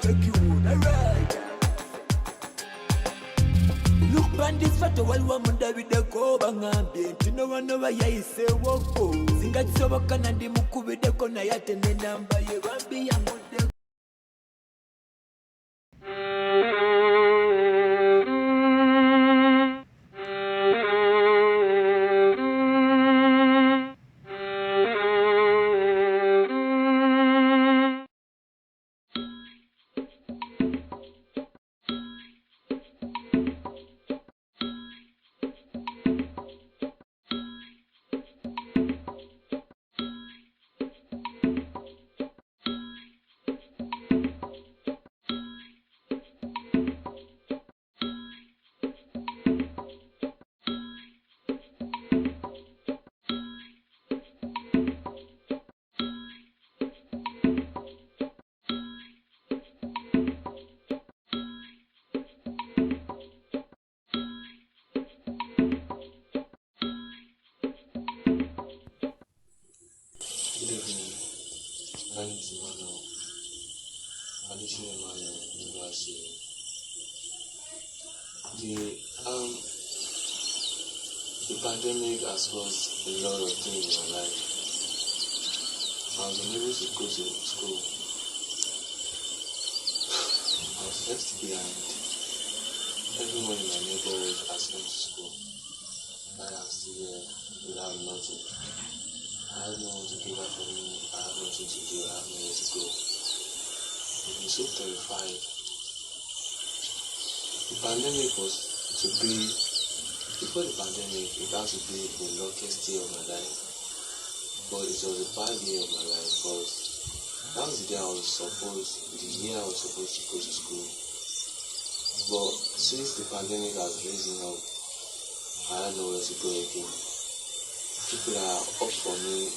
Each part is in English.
make you wanna ride. Look bandits fata walwamunda bideko bangambye ntino wano bayayise woko singa kisoboka nandi mukubideko naye ate n'enamba ye bambi yangudde. The pandemic has caused a lot of things in my life. I've been able to go to school. I was left behind. Everyone in my neighborhood has gone to school. I am still here without nothing. I have no one to give up for me. I have nothing to do. I have nowhere to go. I've been so terrified. The pandemic was to be, before the pandemic, it had to be the luckiest year of my life. But it was a bad year of my life because that was the day I was supposed to go to school. But since the pandemic has risen up, I had nowhere to go again. People are up for me,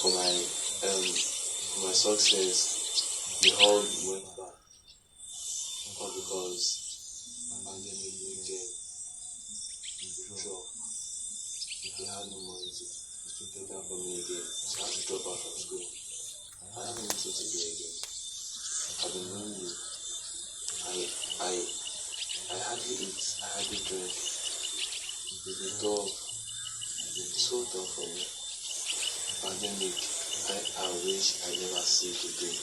for my success. The whole went back. All because pandemic made them withdraw. They had no money to take that from me again. So I had to drop out from school. I haven't been to do again. I've been lonely. I hardly eat. I hardly drink. It's been tough. It's been so tough for me. Pandemic. I wish I never see it again.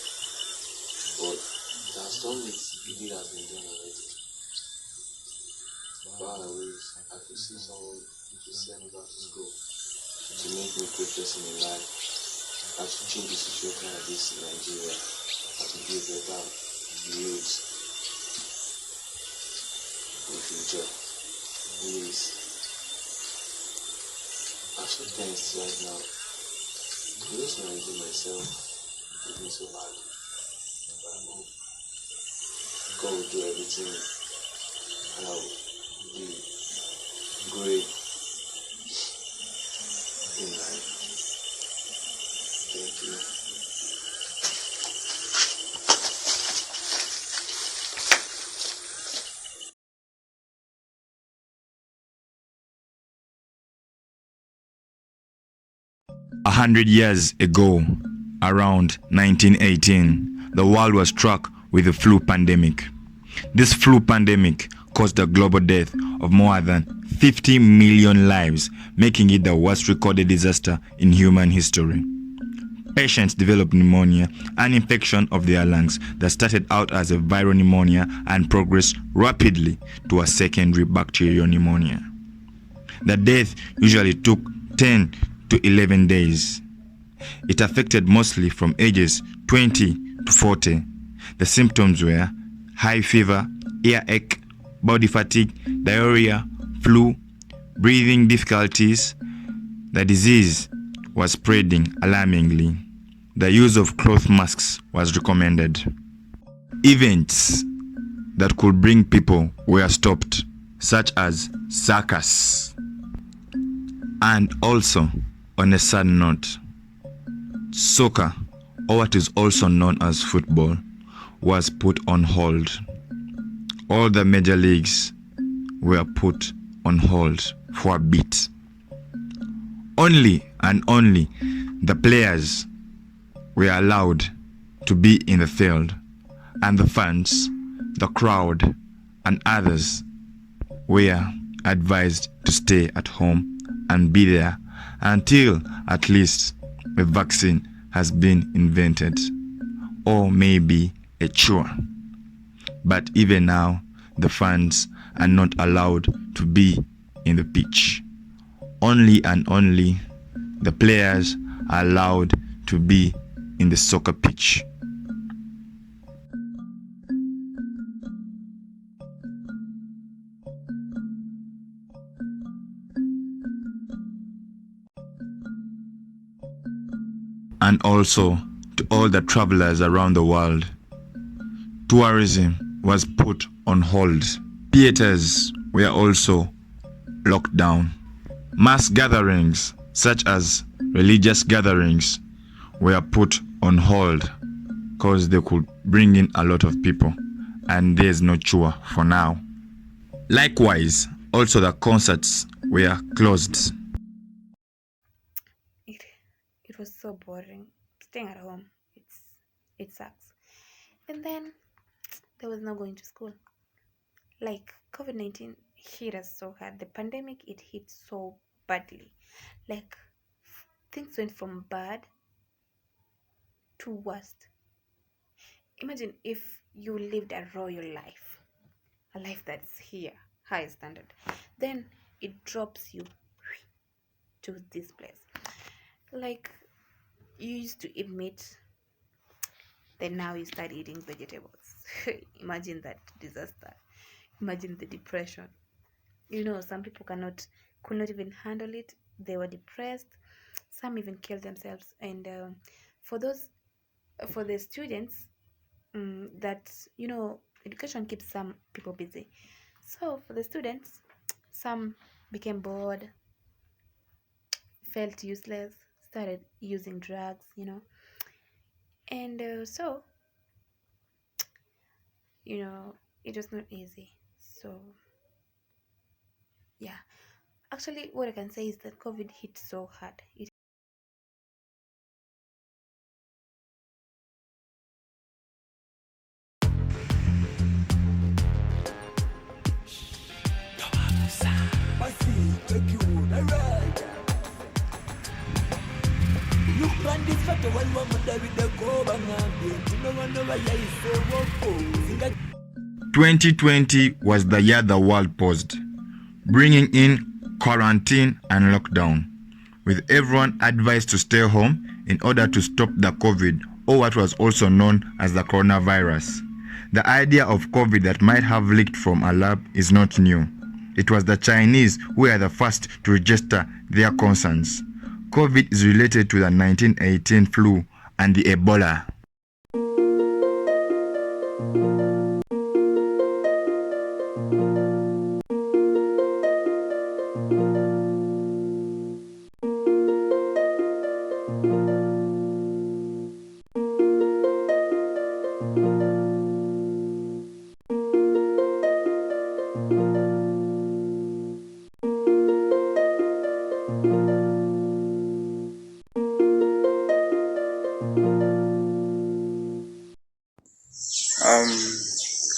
But it has done it. The deed has been done already. But I wish I could see someone to send me back to school to make me a great person in life. I have to change the situation like this in Nigeria. I have to be a better youth in the future. Please. I'm so tense right now. I just want to do myself. It's been so hard. But I know God will do everything and I will be great in life. Thank you. A 100 years ago, around 1918, the world was struck with the flu pandemic. This flu pandemic caused the global death of more than 50 million lives, making it the worst recorded disaster in human history. Patients developed pneumonia, an infection of their lungs that started out as a viral pneumonia and progressed rapidly to a secondary bacterial pneumonia. The death usually took 10 to 11 days. It affected mostly from ages 20 to 40. The symptoms were high fever, earache, body fatigue, diarrhea, flu, breathing difficulties. The disease was spreading alarmingly. The use of cloth masks was recommended. Events that could bring people were stopped, such as circus. And also, on a sad note, soccer, or what is also known as football, was put on hold. All the major leagues were put on hold for a bit. Only and only the players were allowed to be in the field. and the fans, the crowd, and others were advised to stay at home and be there until at least a vaccine has been invented, or maybe a cure. But even now, the fans are not allowed to be in the pitch. Only and only the players are allowed to be in the soccer pitch. And also to all the travelers around the world, tourism was put on hold. Theaters were also locked down. Mass gatherings, such as religious gatherings, were put on hold because they could bring in a lot of people, and there's no cure for now. Likewise, also the concerts were closed. It was so boring. Staying at home, it sucks. And then there was no going to school. Like COVID-19 hit us so hard. The pandemic, it hit so badly. Like things went from bad to worst. Imagine if you lived a royal life, a life that's here, high standard. Then it drops you to this place. Like you used to eat meat, then now you start eating vegetables. Imagine that disaster. Imagine the depression. Some people could not even handle it. They were depressed. Some even killed themselves. And for the students, that education keeps some people busy. So for the students, some became bored, felt useless, started using drugs, and so it was not easy. So yeah, actually what I can say is that COVID hit so hard. Look on this photo, one woman that with the go bang. No one know why I say 2020 was the year the world paused, bringing in quarantine and lockdown, with everyone advised to stay home in order to stop the COVID, or what was also known as the coronavirus. The idea of COVID that might have leaked from a lab is not new. It was the Chinese who were the first to register their concerns. COVID is related to the 1918 flu and the Ebola.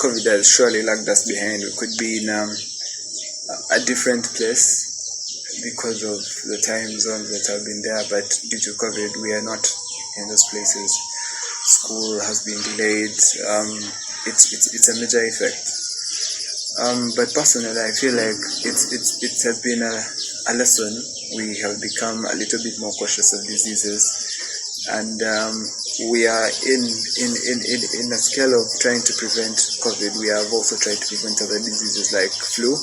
COVID has surely lagged us behind. We could be in a different place because of the time zones that have been there, but due to COVID, we are not in those places. School has been delayed. It's a major effect. But personally, I feel like it has been a lesson. We have become a little bit more cautious of diseases, and we are in a scale of trying to prevent COVID. We have also tried to prevent other diseases like flu.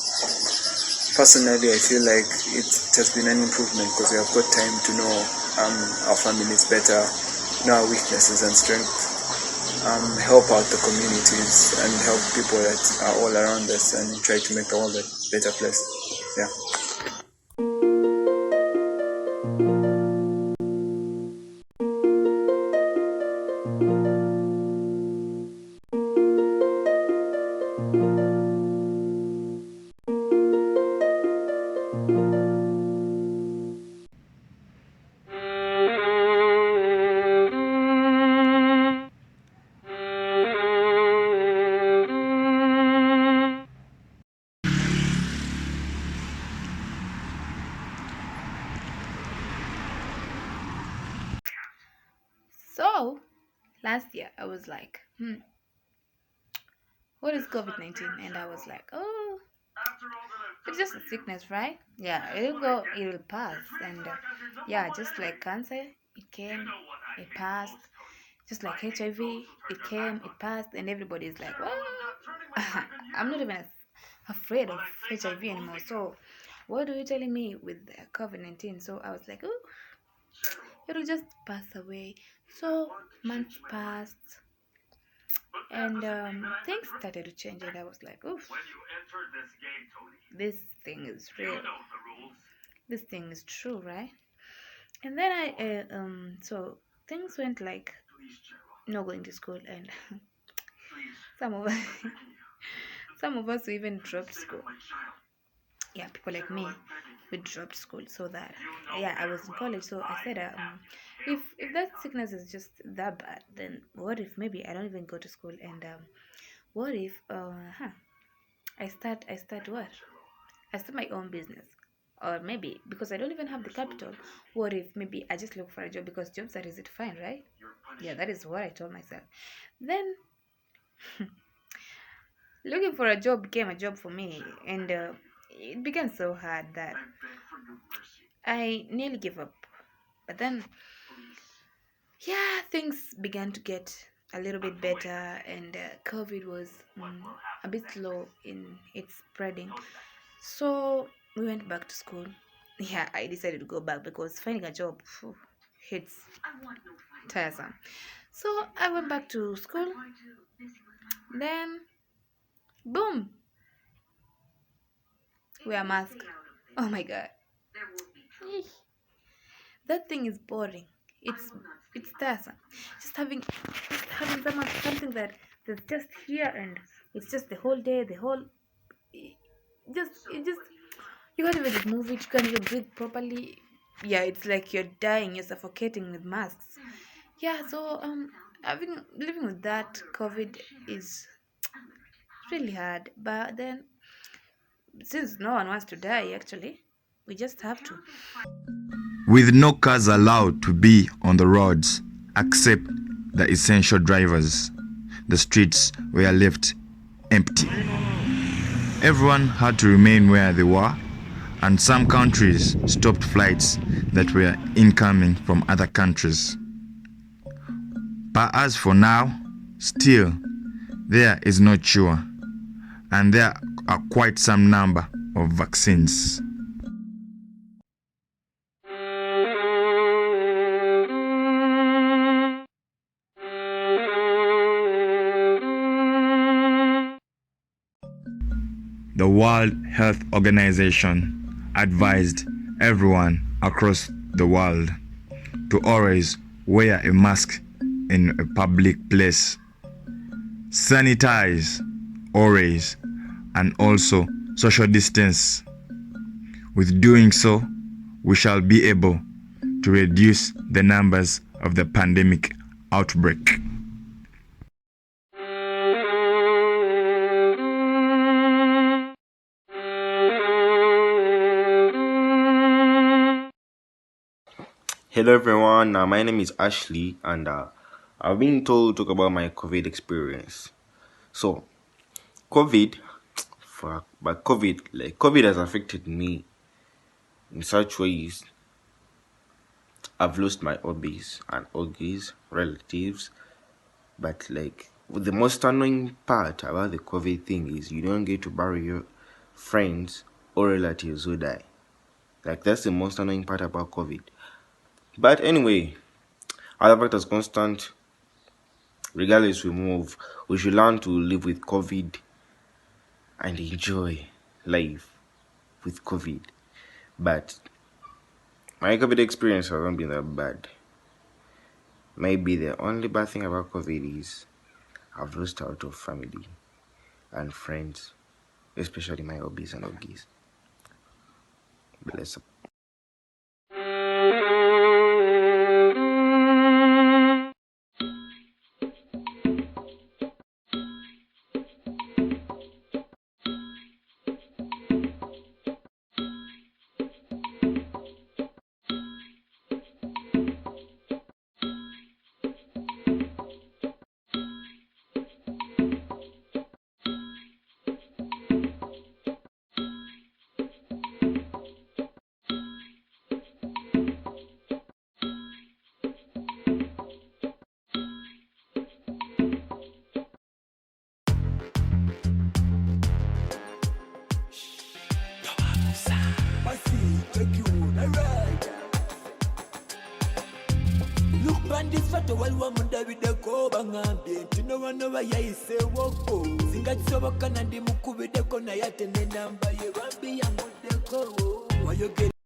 Personally, I feel like it has been an improvement because we have got time to know our families better, know our weaknesses and strengths, help out the communities and help people that are all around us and try to make the world a better place. Yeah. So last year I was like, what is COVID-19? And I was like, oh, it's just a sickness, right? Yeah, it'll go, it'll pass. And yeah, just like cancer, it came, it passed. Just like HIV, it came, it passed, and everybody's like, well, I'm not even afraid of HIV anymore. So, what are you telling me with COVID-19? So I was like, oh, it'll just pass away. So months passed, and things started to change, and I was like, oof, this thing is real. This thing is true, right? And then so things went like not going to school, and some of us, some of us even dropped school. Yeah, people like me, we dropped school so that yeah, I was in college. So I said, if that sickness is just that bad, then what if maybe I don't even go to school, and what if I start what? I start my own business. Or maybe because I don't even have the capital, what if maybe I just look for a job because jobs are easy to find, right? Yeah, that is what I told myself. Then looking for a job became a job for me, and it became so hard that I nearly gave up. But then, yeah, things began to get a little bit better, and COVID was a bit slow in its spreading. So we went back to school. Yeah, I decided to go back because finding a job, it's tiresome. So I went back to school. Then, boom, wear mask. Oh my god. Eesh. That thing is boring. It's tiresome. Just having something that's just here, and it's just the whole day, the whole it just you can't even move it, you can't even breathe properly. Yeah, it's like you're dying, you're suffocating with masks. Yeah, so having living with that COVID is really hard. But then since no one wants to die actually, we just have to. With no cars allowed to be on the roads except the essential drivers, the streets were left empty. Everyone had to remain where they were, and some countries stopped flights that were incoming from other countries. But as for now, still, there is no cure, and there are quite some number of vaccines. The World Health Organization advised everyone across the world to always wear a mask in a public place, sanitize always, and also social distance. With doing so, we shall be able to reduce the numbers of the pandemic outbreak. Hello everyone, my name is Ashley, and I've been told to talk about my COVID experience. So, COVID has affected me in such ways. I've lost my hobbies and huggies, relatives, but the most annoying part about the COVID thing is you don't get to bury your friends or relatives who die. That's the most annoying part about COVID. But anyway, other factors constant. Regardless we move, we should learn to live with COVID and enjoy life with COVID. But my COVID experience hasn't been that bad. Maybe the only bad thing about COVID is I've lost out of family and friends, especially my hobbies and hobbies. Bless up. take you on a ride. Look bandits fat waliwo munda bideko bangambye nti no wano bayayiseewoko singa kisoboka nandi mukubideko naye ate ne namba ye bambi yamuddeko wayogera